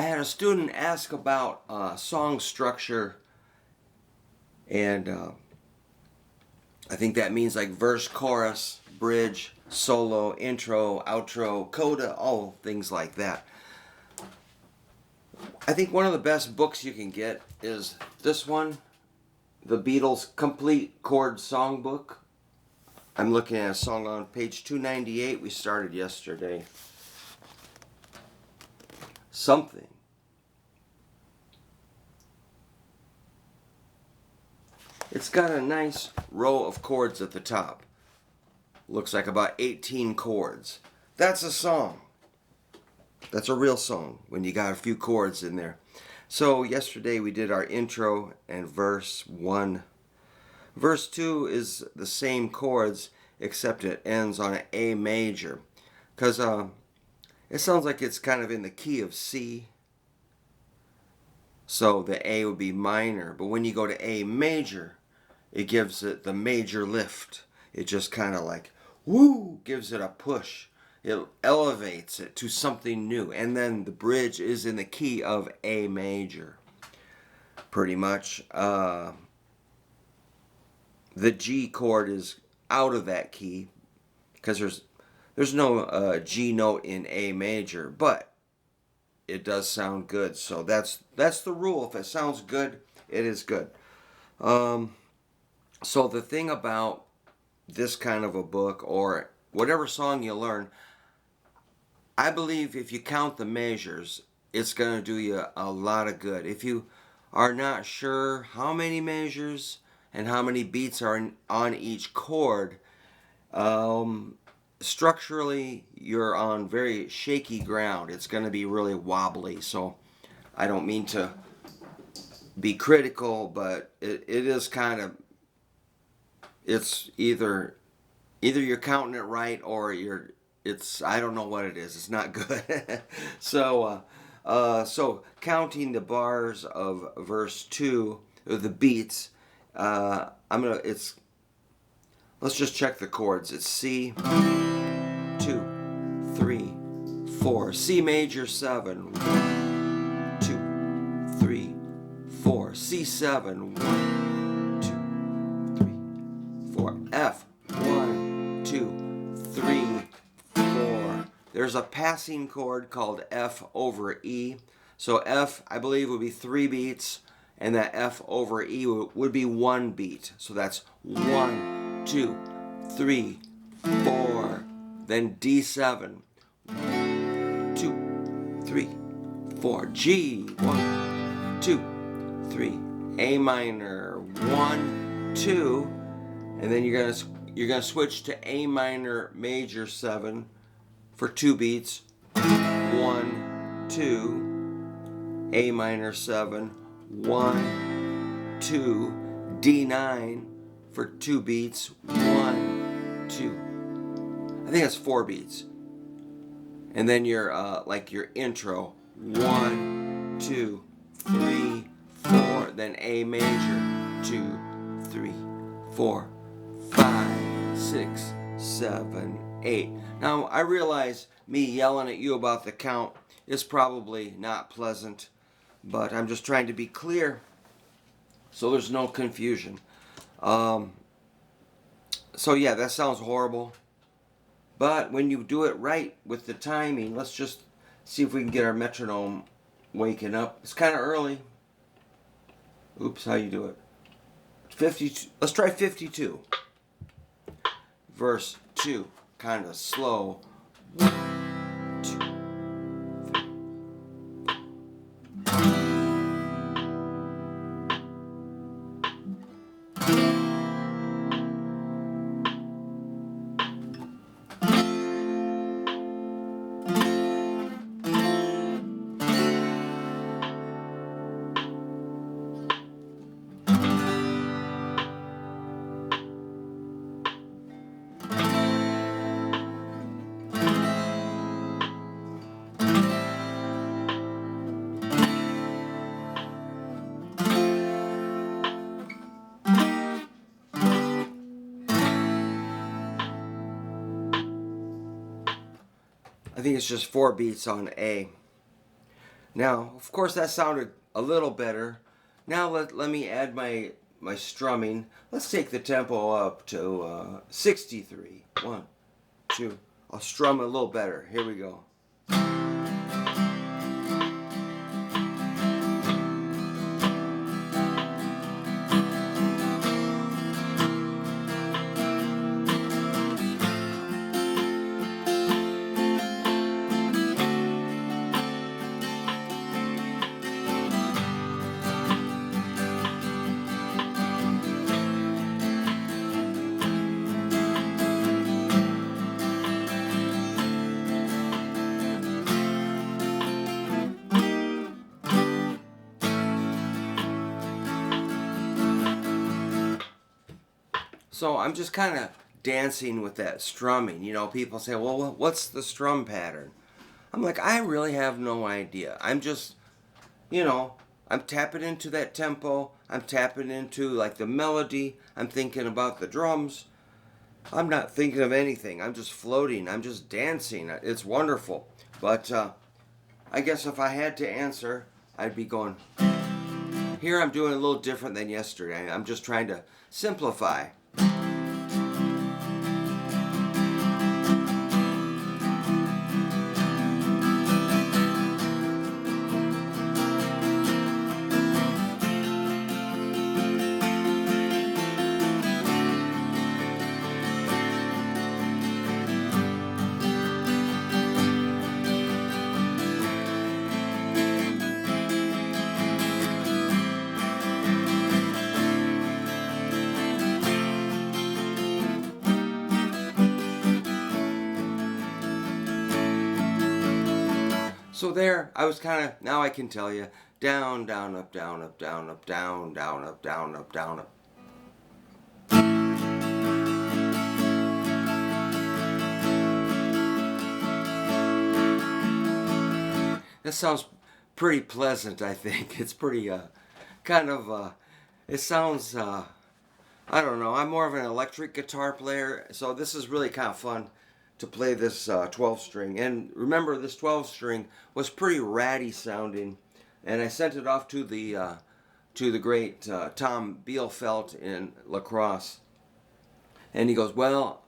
had a student ask about song structure, and I think that means like verse, chorus, bridge, solo, intro, outro, coda, all things like that. I think one of the best books you can get is this one, the Beatles Complete Chord Songbook. I'm looking at a song on page 298. We started yesterday. Something. It's got a nice row of chords at the top. Looks like about 18 chords. That's a song. That's a real song when you got a few chords in there. So yesterday we did our intro and verse 1. Verse 2 is the same chords except it ends on an A major. Because it sounds like it's kind of in the key of C. So the A would be minor. But when you go to A major, it gives it the major lift. It just kind of like, woo, gives it a push. It elevates it to something new. And then the bridge is in the key of A major. Pretty much. The G chord is out of that key because there's no G note in A major, but it does sound good. So that's the rule. If it sounds good, it is good. So the thing about this kind of a book or whatever song you learn, I believe if you count the measures, it's going to do you a lot of good. If you are not sure how many measures and how many beats are on each chord, structurally you're on very shaky ground. It's going to be really wobbly. So I don't mean to be critical, but it is kind of, it's either you're counting it right or I don't know what it is. It's not good. So counting the bars of verse 2, or the beats, let's just check the chords. It's C, 2, 3, 4. C major 7, 1, 2, 3, 4. C7, 1, 2, 3, 4. F, 1, 2, 3, 4. There's a passing chord called F over E. So F, I believe, would be 3 beats, and that F over E would be 1 beat. So that's 1, 2, 3, 4. Then D7. 2, 3, 4. G. 1, 2, 3. A minor. 1, 2. And then you're gonna switch to A minor major 7 for 2 beats. 1, 2. A minor 7. 1, 2. D9 for 2 beats. 1, 2. I think that's 4 beats. And then your your intro. 1, 2, 3, 4. Then A major. 2, 3, 4, 5, 6, 7, 8. Now I realize me yelling at you about the count is probably not pleasant, but I'm just trying to be clear so there's no confusion. So yeah, that sounds horrible. But when you do it right with the timing, let's just see if we can get our metronome waking up. It's kind of early. Oops, how you do it? 52. Let's try 52. Verse 2, kind of slow. 1, 2, 3. I think it's just 4 beats on A. Now, of course, that sounded a little better. Now let me add my strumming. Let's take the tempo up to 63. 1, 2. I'll strum a little better. Here we go. So I'm just kind of dancing with that strumming. You know, people say, well, what's the strum pattern? I'm like, I really have no idea. I'm just, you know, I'm tapping into that tempo. I'm tapping into like the melody. I'm thinking about the drums. I'm not thinking of anything. I'm just floating. I'm just dancing. It's wonderful. But I guess if I had to answer, I'd be going, here I'm doing a little different than yesterday. I'm just trying to simplify. So there, I was kind of, now I can tell you, down, down, up, down, up, down, up, down, down, up, down, up, down, up. That sounds pretty pleasant, I think. It's pretty, kind of, it sounds, I don't know, I'm more of an electric guitar player, so this is really kind of fun to play this 12 string. And remember, this 12 string was pretty ratty sounding, and I sent it off to the great Tom Bielfeldt in La Crosse, and he goes, well,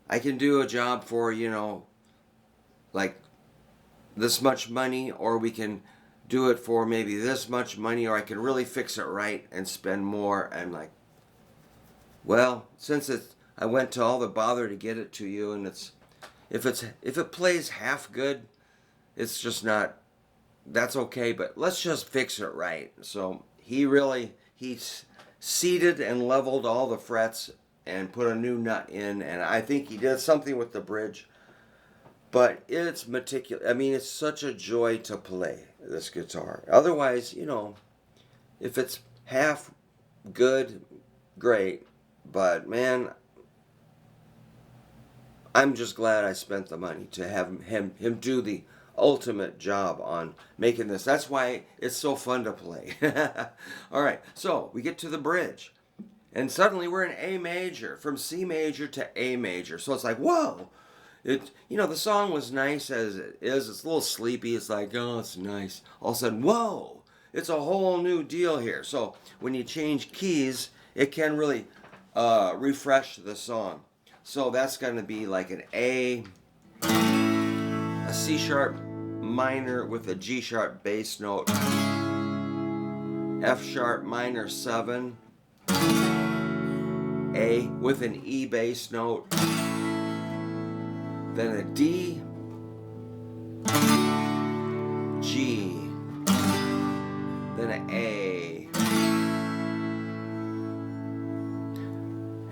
I can do a job for, you know, like this much money, or we can do it for maybe this much money, or I can really fix it right and spend more. And like, well, since I went to all the bother to get it to you, and if it plays half good, it's just not, that's okay, but let's just fix it right. So he seated and leveled all the frets and put a new nut in, and I think he did something with the bridge, but it's meticulous. I mean, it's such a joy to play this guitar. Otherwise, you know, if it's half good, great, but man, I'm just glad I spent the money to have him do the ultimate job on making this. That's why it's so fun to play. All right, so we get to the bridge, and suddenly we're in A major, from C major to A major. So it's like, whoa! You know, the song was nice as it is. It's a little sleepy. It's like, oh, it's nice. All of a sudden, whoa! It's a whole new deal here. So when you change keys, it can really refresh the song. So that's going to be like an A C sharp minor with a G sharp bass note, F sharp minor 7, A with an E bass note, then a D, G, then an A.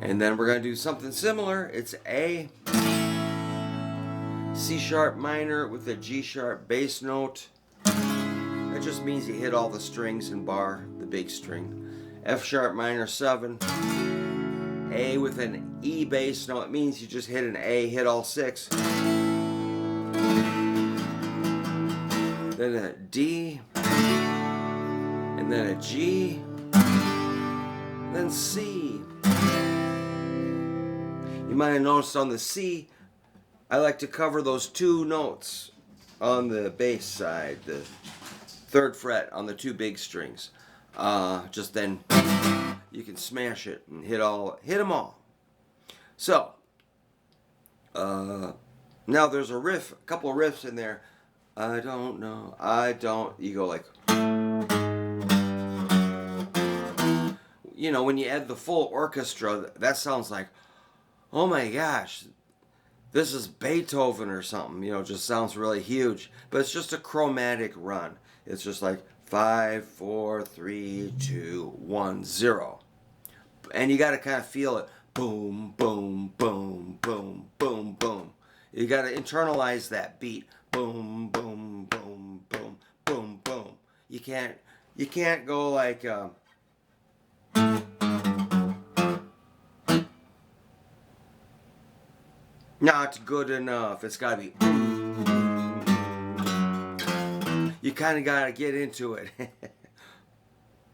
And then we're going to do something similar. It's A, C sharp minor with a G sharp bass note. That just means you hit all the strings and bar the big string. F sharp minor 7, A with an E bass note. It means you just hit an A, hit all 6. Then a D, and then a G, then C. You might have noticed on the C, I like to cover those two notes on the bass side. 3rd fret on the 2 big strings. Just then you can smash it and hit them all. So now there's a riff, a couple of riffs in there. I don't know, you go like, you know, when you add the full orchestra, that sounds like, oh my gosh, this is Beethoven or something, you know, just sounds really huge. But it's just a chromatic run. It's just like 5, 4, 3, 2, 1, 0. And you got to kind of feel it. Boom, boom, boom, boom, boom, boom. You got to internalize that beat. Boom, boom, boom, boom, boom, boom. You can't go like not good enough. It's got to be. You kind of got to get into it.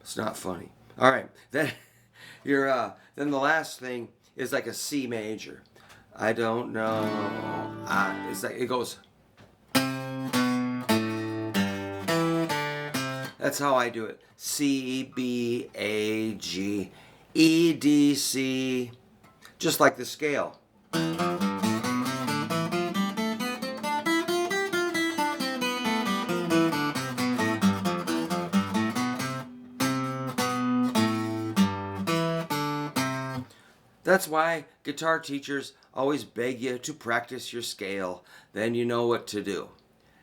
It's not funny. All right, then then the last thing is like a C major. I don't know. It's like it goes. That's how I do it. C, B, A, G, E, D, C. Just like the scale. That's why guitar teachers always beg you to practice your scale. Then you know what to do.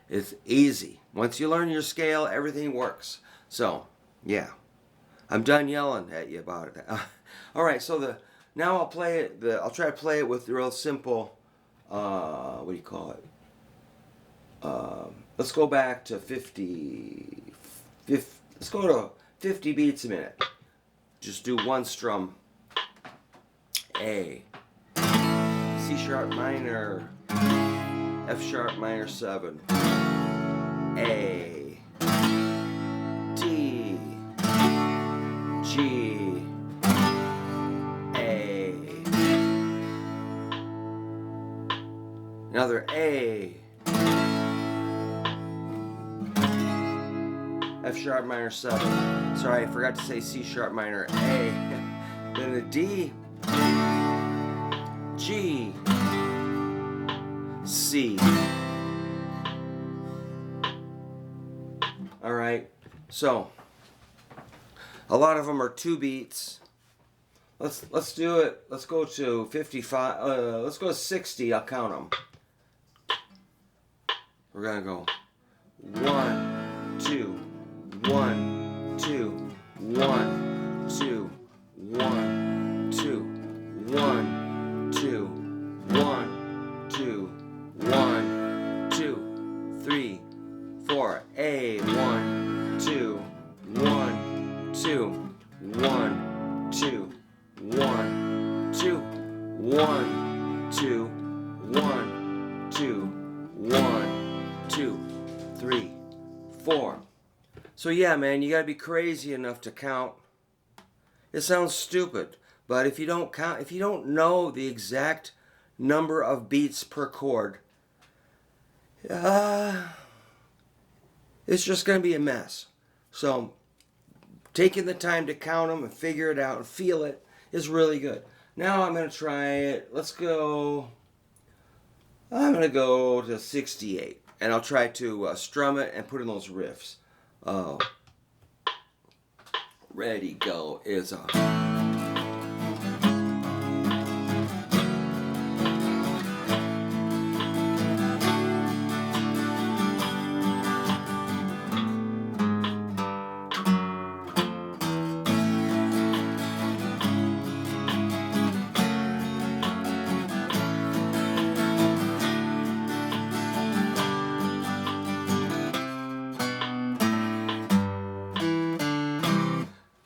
It's easy. Once you learn your scale, everything works. So, yeah. I'm done yelling at you about it. All right, so now I'll play it. I'll try to play it with the real simple. What do you call it? Let's go back to 50. Let's go to 50 beats a minute. Just do one strum. A, C sharp minor, F sharp minor 7, A, D, G, A, another A, F sharp minor 7, sorry I forgot to say C sharp minor A, then a D, G, C. All right, so a lot of them are 2 beats. Let's do it. Let's go to 55. Let's go to 60. I'll count them. We're gonna go 1, 2, 1, 2, 1, 2, 1, 2, 1, 2, 1, 2, 1, 2, 3, 4. A, 1, 2, 1, 2, 1, 2, 1, 2, 1, 2, 1, 2, 1, 2, 3, 4. So yeah, man, you gotta be crazy enough to count. It sounds stupid, but if you don't count, if you don't know the exact number of beats per chord, it's just gonna be a mess. So taking the time to count them and figure it out and feel it is really good. Now I'm gonna try it. I'm gonna go to 68, and I'll try to strum it and put in those riffs. Ready, go is a.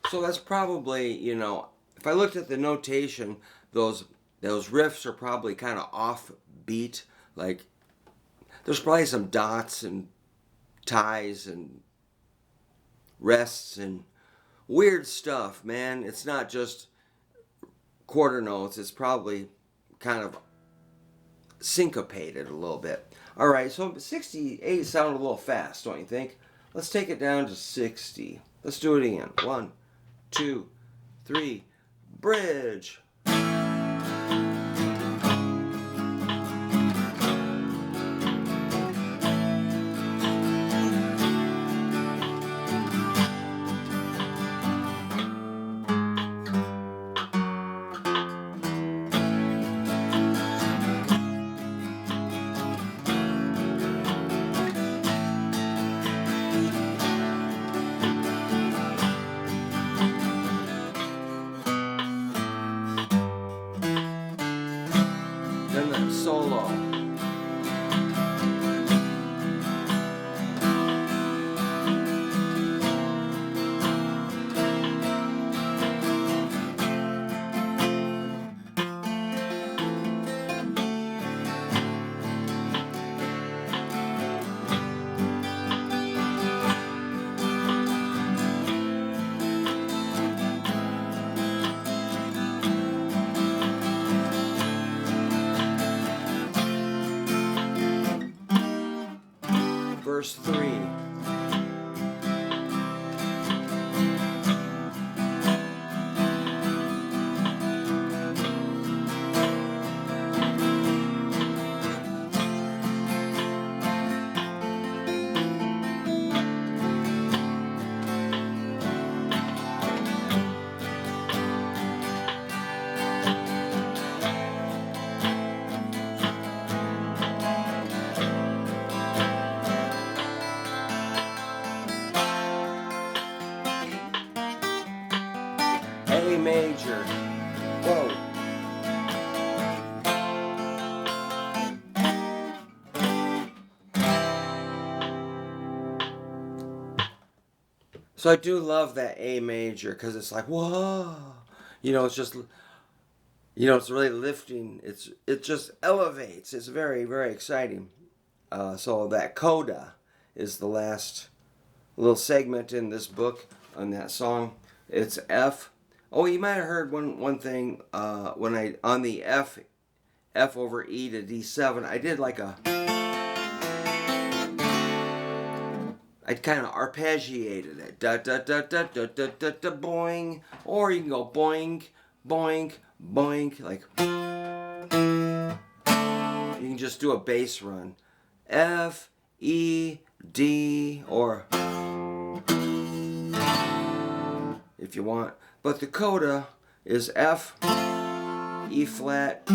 So that's probably, you know, if I looked at the notation, those riffs are probably kind of off beat. Like, there's probably some dots and ties and rests and weird stuff, man. It's not just quarter notes. It's probably kind of syncopated a little bit. All right, so 68 sounded a little fast, don't you think? Let's take it down to 60. Let's do it again. 1, 2, 3, bridge. Then that solo. Verse 3. A major. Whoa. So I do love that A major because it's like, whoa. It's just, it's really lifting. It just elevates. It's very, very exciting. So that coda is the last little segment in this book on that song. It's F. Oh, you might have heard one thing when I on the F over E to D7. I did like I kind of arpeggiated it. Da da da da da da da da boing. Or you can go boing, boing, boing. Like you can just do a bass run. F, E, D, or if you want. But the coda is F, E flat,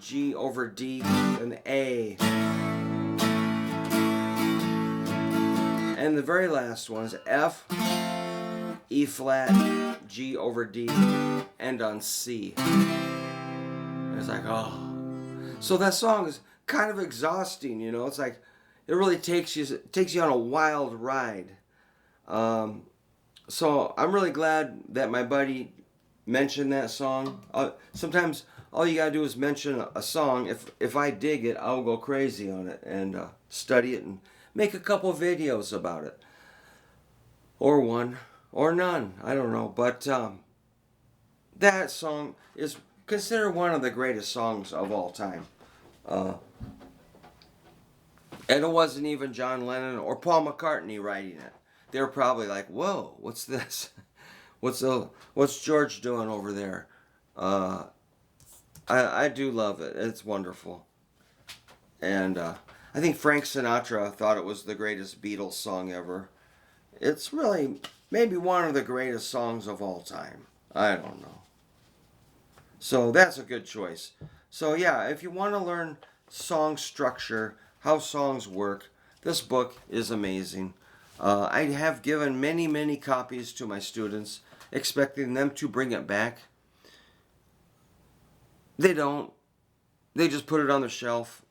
G over D, and A. And the very last one is F, E flat, G over D, and on C. And it's like, oh. So that song is kind of exhausting, It's like, it really takes you on a wild ride. So I'm really glad that my buddy mentioned that song. Sometimes all you gotta do is mention a song. If I dig it, I'll go crazy on it and study it and make a couple videos about it, or one, or none. I don't know, but that song is considered one of the greatest songs of all time. And it wasn't even John Lennon or Paul McCartney writing it. They were probably like, whoa, what's this? What's George doing over there? I do love it. It's wonderful. And I think Frank Sinatra thought it was the greatest Beatles song ever. It's really maybe one of the greatest songs of all time. I don't know. So that's a good choice. So yeah, if you want to learn song structure, how songs work, this book is amazing. I have given many, many copies to my students, expecting them to bring it back. They don't. They just put it on the shelf.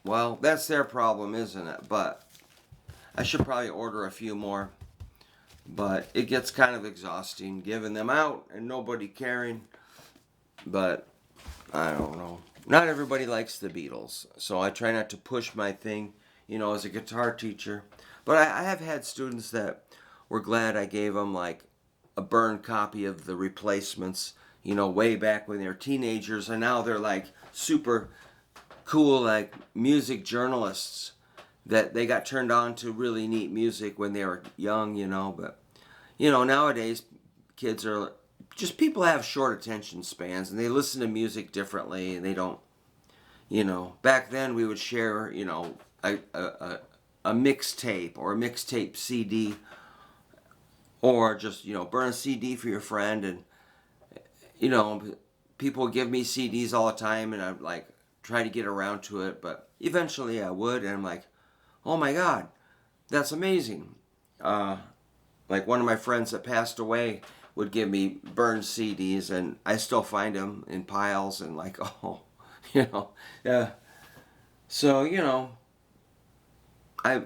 Well, that's their problem, isn't it? But I should probably order a few more. But it gets kind of exhausting giving them out and nobody caring. But I don't know. Not everybody likes the Beatles, so I try not to push my thing, as a guitar teacher. But I have had students that were glad I gave them like a burned copy of the Replacements, way back when they were teenagers, and now they're like super cool, like music journalists, that they got turned on to really neat music when they were young, you know. But, you know, nowadays kids are just, people have short attention spans and they listen to music differently, and they don't, you know, back then we would share, you know, a mixtape or a mixtape CD, or just, you know, burn a CD for your friend. And, you know, people would give me CDs all the time, and I'd like try to get around to it, but eventually I would, and I'm like, oh my God, that's amazing. Like one of my friends that passed away would give me burned CDs, and I still find them in piles, and like, oh, you know, yeah. So, you know, I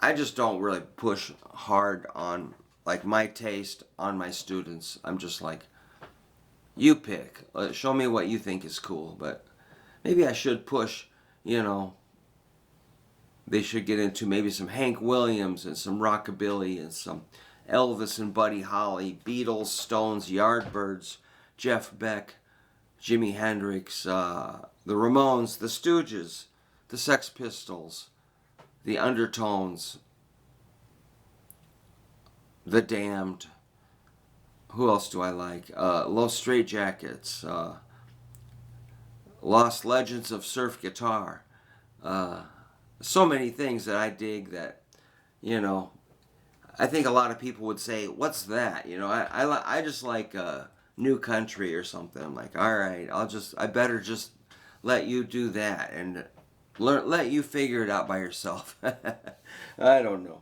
I just don't really push hard on like my taste on my students. I'm just like, you pick. Show me what you think is cool. But maybe I should push, you know, they should get into maybe some Hank Williams and some rockabilly and some Elvis and Buddy Holly, Beatles, Stones, Yardbirds, Jeff Beck, Jimi Hendrix, the Ramones, the Stooges, the Sex Pistols, the Undertones, the Damned. Who else do I like? Los Straitjackets, Lost Legends of Surf Guitar. So many things that I dig that, you know, I think a lot of people would say, "What's that?" You know, I just like new country or something. I'm like, all right, I better just let you do that and let you figure it out by yourself. I don't know.